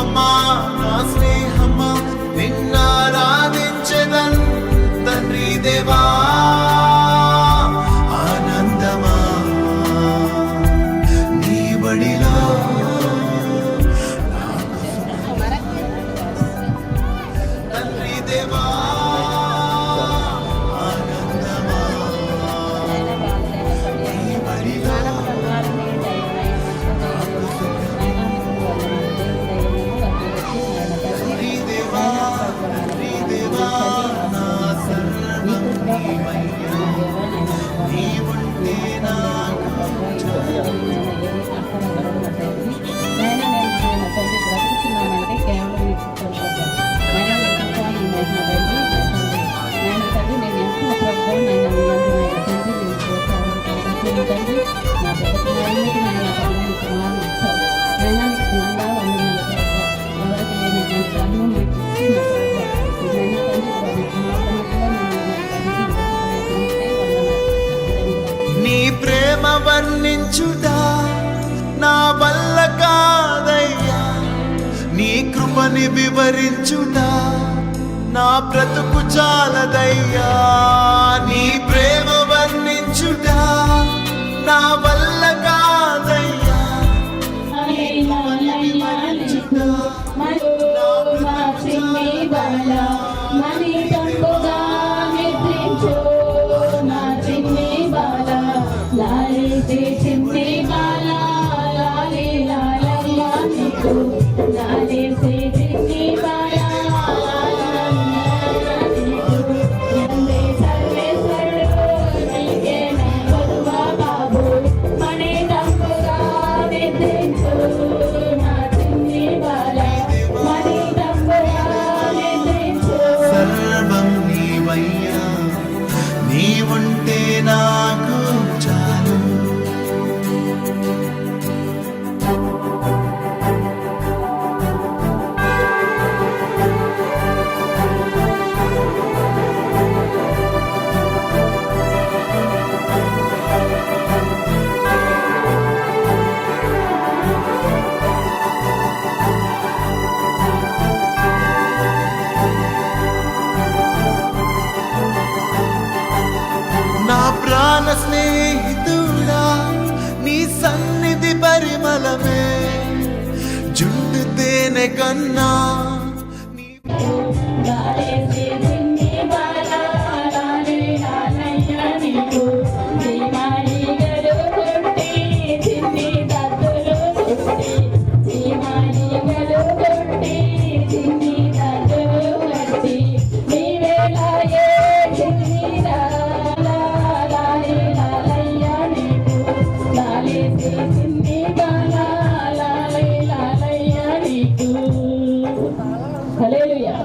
దైవమా నా స్నేహమా నిన్నారాధించెదన్ తండ్రి దేవా ఆనందమా నీ బడిలో తండ్రి దేవా నీ ప్రేమ వర్ణించుదా నా వల్ల కాదయ్యా, నీ కృపని వివరించుదా నా బ్రతుకు చాలదయ్యా. నీ ప్రేమ వర్ణించుదా నా వల్ల కాదయ్యా, వివరించుదా సర్వం నీవయ్యా, నీవుంటే నాకు చాలు. ప్రాణ స్నేహితుడా నీ సన్నిధి పరిమళమే జుండు తేనె కన్నా హల్లెలూయా.